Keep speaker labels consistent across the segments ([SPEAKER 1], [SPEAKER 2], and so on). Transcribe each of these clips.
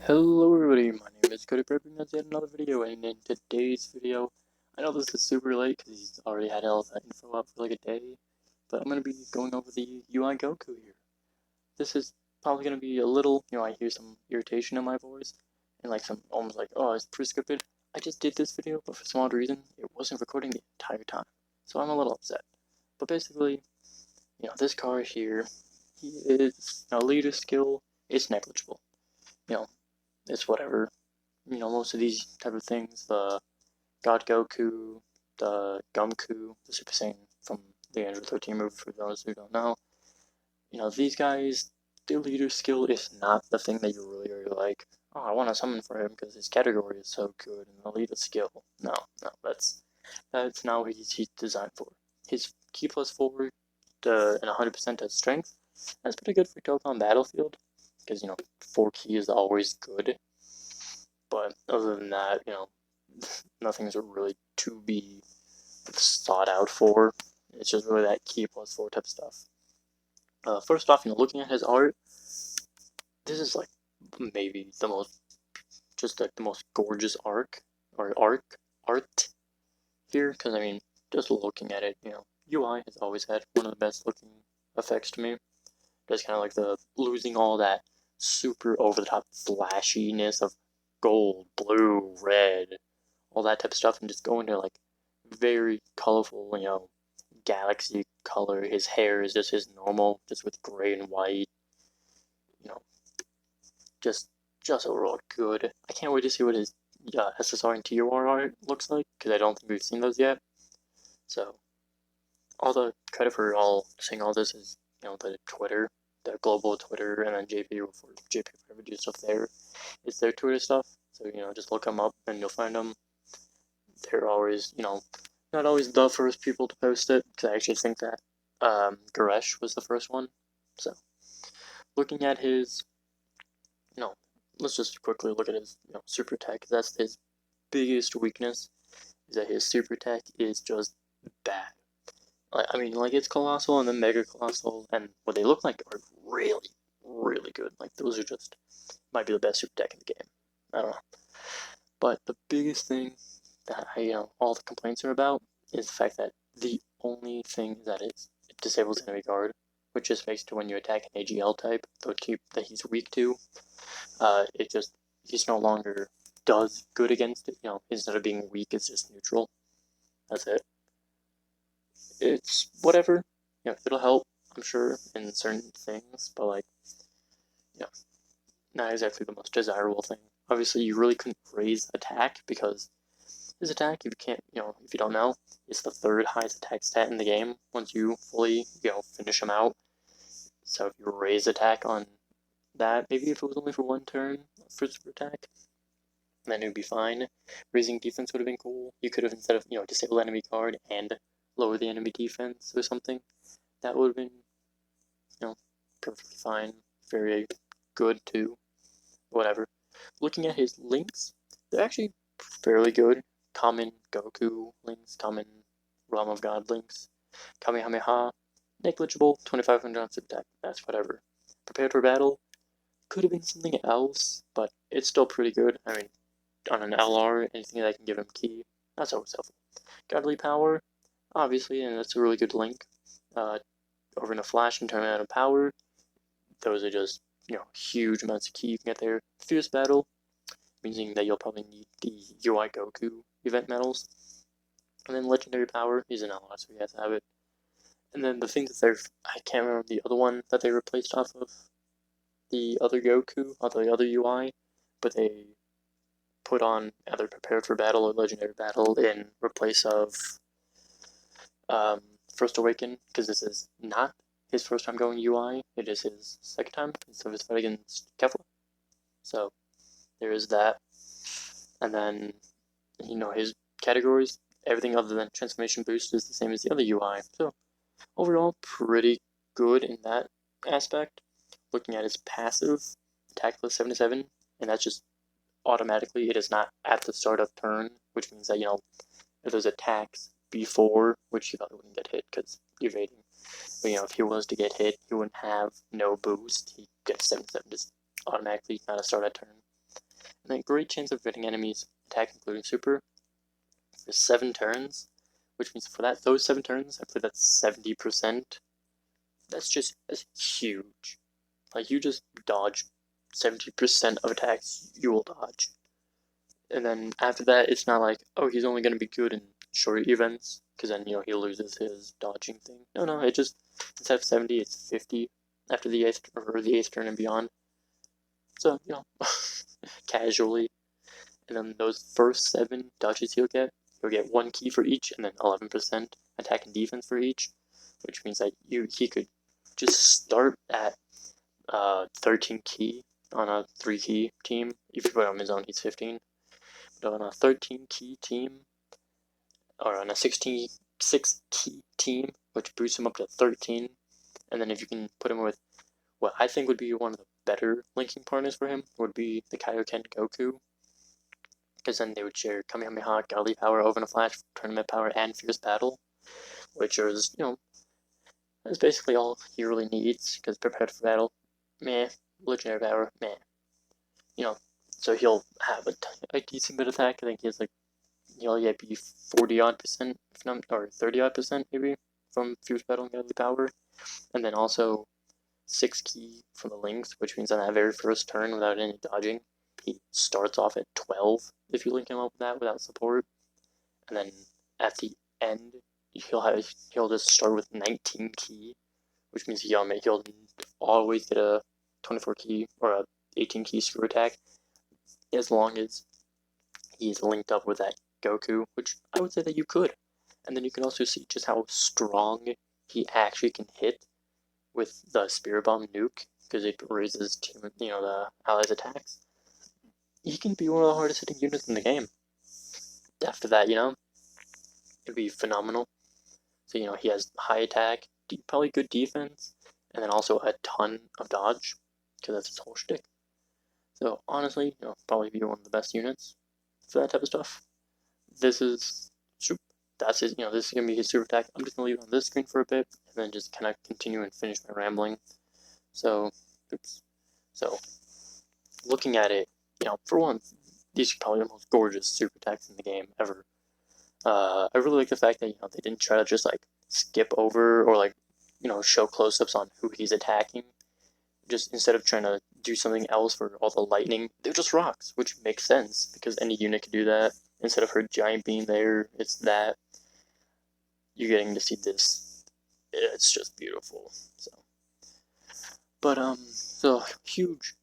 [SPEAKER 1] Hello everybody, my name is Cody Prepping. That's yet another video, and in today's video, I know this is super late because he's already had all that info up for like a day, but I'm going to be going over the UI Goku here. This is probably going to be a little, I hear some irritation in my voice, and like some, almost like, oh, it's pre-scripted. I just did this video, but for some odd reason, it wasn't recording the entire time, so I'm a little upset. But basically, this card here, he is, leader skill is negligible. It's whatever. Most of these type of things, the God Goku, the Gumku, the Super Saiyan from the Android 13 movie, for those who don't know, these guys, their leader skill is not the thing that you really like. Oh, I want to summon for him because his category is so good, and the leader skill. No, that's not what he's designed for. His Ki plus 4 and 100% to strength, that's pretty good for Dokkan Battlefield, because, 4 Ki is always good. But other than that, nothing's really to be sought out for. It's just really that Ki plus 4 type stuff. First off, looking at his art, this is like maybe the most, just like the most gorgeous art here. Because I mean, just looking at it, UI has always had one of the best looking effects to me. Just kind of like the losing all that super over the top flashiness of gold, blue, red, all that type of stuff, and just go into like very colorful, galaxy color. His hair is just his normal, just with gray and white. You know, just overall good. I can't wait to see what his SSR and TOR art looks like, because I don't think we've seen those yet. So all the credit for all seeing all this is the Twitter, the global Twitter, and then JP for whatever do stuff there. It's their Twitter stuff. So just look them up and you'll find them. They're always not always the first people to post it, because I actually think that Goresh was the first one. So looking at his, let's just quickly look at his super attack. That's his biggest weakness, is that his super attack is just bad. I mean, like, it's colossal and then mega colossal, and what they look like are really, really good. Like, those are just might be the best super attack in the game. I don't know. But the biggest thing that all the complaints are about is the fact that the only thing that it disables enemy guard, which just makes it when you attack an AGL type, that he's weak to, he's no longer does good against it. Instead of being weak, it's just neutral. That's it. It's whatever. It'll help, I'm sure, in certain things, but like, not exactly the most desirable thing. Obviously, you really couldn't raise attack, because his attack, if you can't, if you don't know, it's the third highest attack stat in the game once you fully, finish him out. So if you raise attack on that, maybe if it was only for one turn for super attack, then it would be fine. Raising defense would have been cool. You could have, instead of, disable enemy card and lower the enemy defense or something, that would have been, perfectly fine. Very good too. Whatever. Looking at his links, they're actually fairly good. Common Goku links, common Realm of God links, Kamehameha, negligible, 2500 on super attack, that's whatever. Prepared for battle, could have been something else, but it's still pretty good. I mean, on an LR, anything that can give him Ki, that's always helpful. Godly Power, obviously, and that's a really good link. Over in a flash and turn out of power, those are just, huge amounts of Ki you can get there. Fierce Battle, meaning that you'll probably need the UI Goku event medals. And then Legendary Power is an LR, so you have to have it. And then the thing that I can't remember the other one that they replaced off of the other Goku, or the other UI, but they put on either Prepared for Battle or Legendary Battle in replace of First Awaken, because this is not his first time going UI, it is his second time, so his fight against Kefla. So there is that. And then, his categories, everything other than Transformation Boost is the same as the other UI. So overall, pretty good in that aspect. Looking at his passive, attack plus 77, and that's just automatically, it is not at the start of turn, which means that, if there's attacks before, which you probably wouldn't get hit because you're evading. But, if he was to get hit, he wouldn't have no boost. He gets 77 just automatically, not a start at turn. And then great chance of hitting enemies attack including super for 7 turns, which means for those 7 turns, I believe that's 70%. That's huge. Like, you just dodge 70% of attacks you will dodge. And then after that, it's not like, oh, he's only going to be good in short events, because then, he loses his dodging thing. No, it just, instead of 70, it's 50 after the 8th turn and beyond. So, casually. And then those first 7 dodges you'll get 1 key for each, and then 11% attack and defense for each, which means that he could just start at 13 key on a 3 key team. If you put him on his own, he's 15. But on a 13 key team, or on a 6 key team, which boosts him up to 13, and then if you can put him with what I think would be one of the better linking partners for him, would be the Kaioken Goku, because then they would share Kamehameha, Godly Power, Oven Flash, Tournament Power, and Fierce Battle, which is, that's basically all he really needs, because Prepared for Battle, meh. Legendary Power, meh. So he'll have a decent bit of attack. I think he has he'll be 40-odd%, if not, or 30-odd% maybe, from Fierce Battle and Godly Power. And then also 6 key from the links, which means on that very first turn, without any dodging, he starts off at 12 if you link him up with that without support. And then at the end, he'll just start with 19 key, which means he'll always get a 24 key or a 18 key screw attack as long as he's linked up with that Goku, which I would say that you could. And then you can also see just how strong he actually can hit with the Spirit Bomb nuke, because it raises the allies' attacks. He can be one of the hardest hitting units in the game. After that, it'd be phenomenal. So, he has high attack, probably good defense, and then also a ton of dodge, because that's his whole shtick. So honestly, probably be one of the best units for that type of stuff. This is this is gonna be his super attack. I'm just gonna leave it on this screen for a bit, and then just kind of continue and finish my rambling. So, looking at it, for one, these are probably the most gorgeous super attacks in the game ever. I really like the fact that they didn't try to just skip over or show close-ups on who he's attacking. Just instead of trying to do something else for all the lightning, they're just rocks, which makes sense because any unit could do that. Instead of her giant being there, it's that. You're getting to see this. It's just beautiful. So huge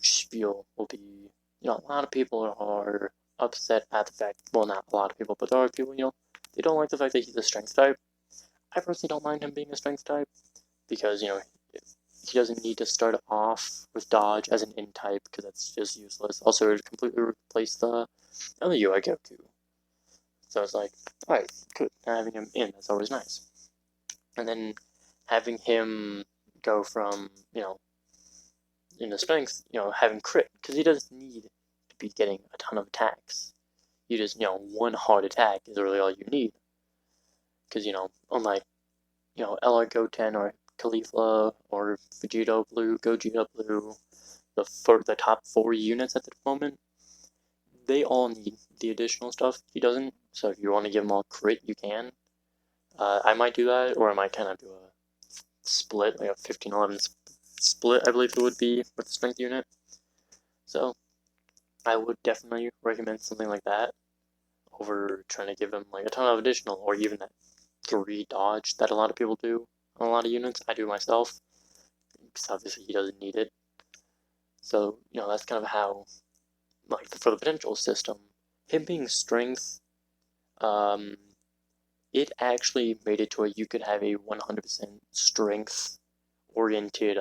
[SPEAKER 1] spiel will be, a lot of people are upset at the fact, well, not a lot of people, but there are people, they don't like the fact that he's a strength type. I personally don't mind him being a strength type because, he doesn't need to start off with dodge as an in type because that's just useless. Also, it completely replaced the other UI Goku. So it's like, alright, good. Having him in, that's always nice. And then having him go from, in the strength, having crit, because he doesn't need to be getting a ton of attacks. You just, one hard attack is really all you need. Because, unlike, LR Goten or Caulifla or Vegito Blue, Gogeta Blue, the top 4 units at the moment, they all need the additional stuff. He doesn't, so if you want to give them all crit, you can. I might do that, or I might kind of do a split, like a 15-11 split, I believe it would be, with the strength unit. So, I would definitely recommend something like that over trying to give him a ton of additional, or even that 3 dodge that a lot of people do on a lot of units. I do myself, because obviously he doesn't need it. So, that's kind of how, for the potential system, him being strength, it actually made it to where you could have a 100% strength-oriented,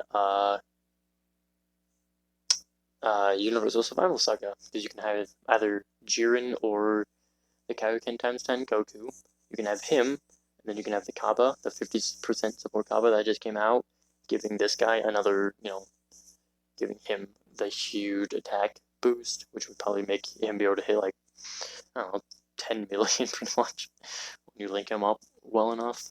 [SPEAKER 1] Universal Survival Saga, because you can have either Jiren or the Kaioken times 10 Goku. You can have him, and then you can have the Kaba, the 50% support Kaba that just came out, giving this guy another, giving him the huge attack boost, which would probably make him be able to hit I don't know, 10 million pretty much when you link him up well enough.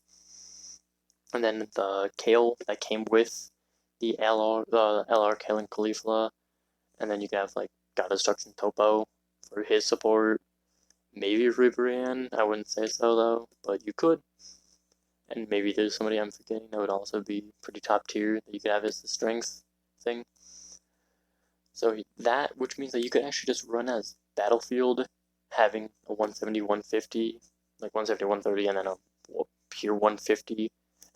[SPEAKER 1] And then the Kale that came with the LR Kale and Caulifla, and then you can have God Destruction Topo for his support. Maybe Ribrianne, I wouldn't say so though, but you could. And maybe there's somebody I'm forgetting that would also be pretty top tier that you could have as the strength thing. So that, which means that you could actually just run as Battlefield, having a 170, 150, like 170, 130, and then a pure 150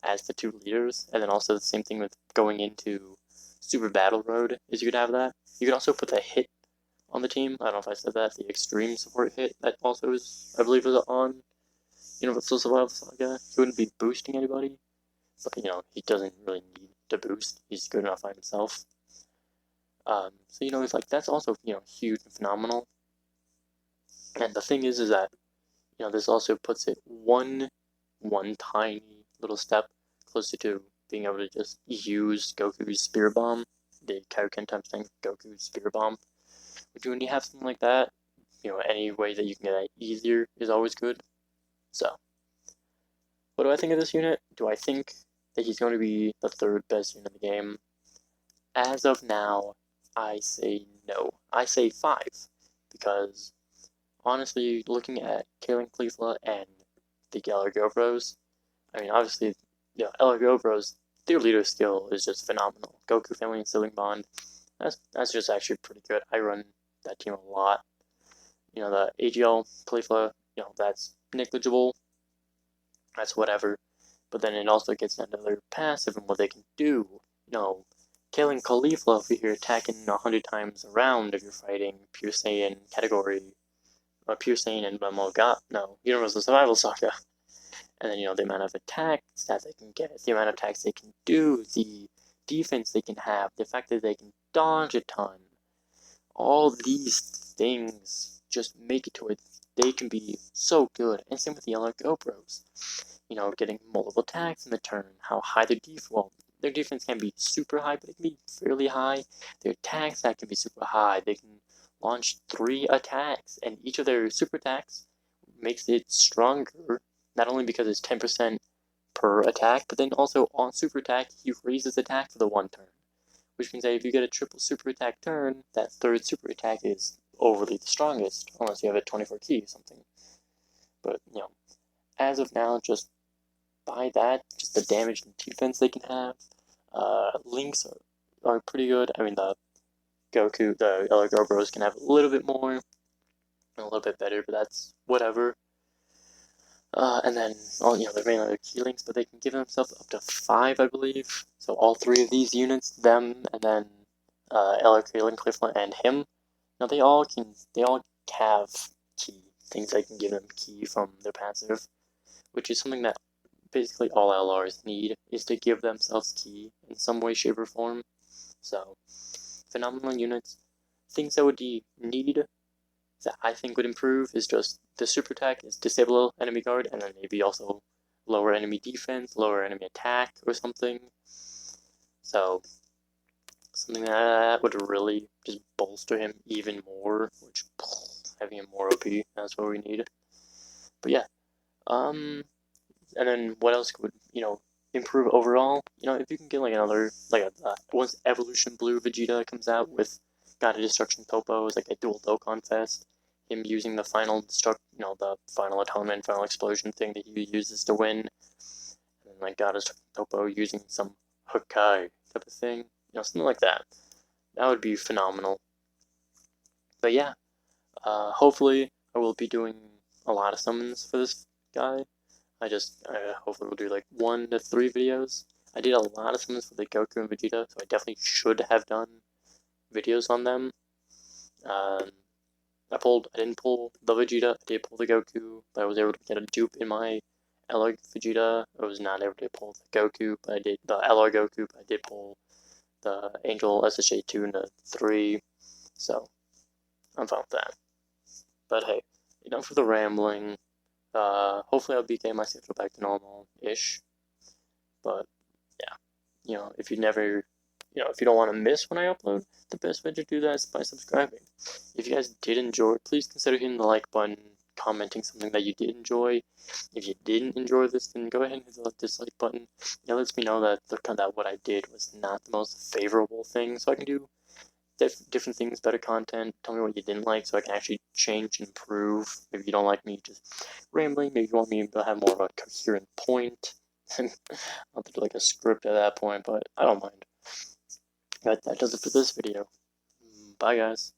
[SPEAKER 1] as the two leaders. And then also the same thing with going into Super Battle Road, is you could have that. You could also put the hit on the team. I don't know if I said that, the extreme support hit that also is, I believe, is on Universal Survival Saga. He wouldn't be boosting anybody, but he doesn't really need to boost. He's good enough by himself. So it's like that's also huge and phenomenal. And the thing is that this also puts it one tiny little step closer to being able to just use Goku's Spirit Bomb, the Kaioken times thing, Goku's Spirit Bomb. Which when you have something like that, any way that you can get that easier is always good. So, what do I think of this unit? Do I think that he's going to be the third best unit in the game? As of now, I say no. I say 5, because honestly, looking at Kaelin Cleefla and the Gobros, I mean, obviously, Gobros, their leader skill is just phenomenal. Goku Family and Sibling Bond, that's just actually pretty good. I run that team a lot. The AGL Cleefla, that's negligible. That's whatever. But then it also gets into their passive and what they can do. Killing Caulifla over here, attacking 100 times around if you're fighting Pure Saiyan category, Pure Saiyan and Universal Survival Saga. And then, the amount of attack stats they can get, the amount of attacks they can do, the defense they can have, the fact that they can dodge a ton. All these things just make it to it. They can be so good. And same with the other GoPros. Getting multiple attacks in the turn, how high their defense can be super high, but it can be fairly high. Their attack stat can be super high. They can launch 3 attacks, and each of their super attacks makes it stronger, not only because it's 10% per attack, but then also on super attack, he raises attack for the 1 turn. Which means that if you get a triple super attack turn, that third super attack is overly the strongest, unless you have a 24 key or something. But, as of now, just by that, just the damage and defense they can have. Links are pretty good. I mean, the Elgar Bros can have a little bit more, a little bit better, but that's whatever. And then, they're mainly their key links, but they can give themselves up to 5, I believe. So all 3 of these units, them, and then Eller, Kaelin, Cliffland, and him, they all have key things that can give them key from their passive, which is something that basically all LRs need, is to give themselves key in some way, shape, or form. So, phenomenal units. Things that would need that I think would improve is just the super attack is disable enemy guard, and then maybe also lower enemy defense, lower enemy attack, or something. So, something that would really just bolster him even more, which having him more OP, that's what we need. But yeah, and then what else would improve overall? If you can get once Evolution Blue Vegeta comes out with God of Destruction Topo as like a dual Dokkan Fest, him using the final the final atonement, final explosion thing that he uses to win, and then God of Destruction Topo using some Hakai type of thing, something like that. That would be phenomenal. But yeah, hopefully I will be doing a lot of summons for this guy. I hopefully will do like 1 to 3 videos. I did a lot of summons for the Goku and Vegeta, so I definitely should have done videos on them. I didn't pull the Vegeta, I did pull the Goku, but I was able to get a dupe in my LR Vegeta. I was not able to pull the Goku, but I did the LR Goku, but I did pull the Angel SSJ 2 and 3, so I'm fine with that. But hey, enough for the rambling. Hopefully I'll be getting my schedule back to normal-ish. But yeah, if you don't want to miss when I upload, the best way to do that is by subscribing. If you guys did enjoy, please consider hitting the like button, commenting something that you did enjoy. If you didn't enjoy this, then go ahead and hit the dislike button. It lets me know that what I did was not the most favorable thing, so I can do different things, better content. Tell me what you didn't like so I can actually change and improve. Maybe you don't like me just rambling. Maybe you want me to have more of a coherent point. Not to do like a script at that point, but I don't mind. But that does it for this video. Bye, guys.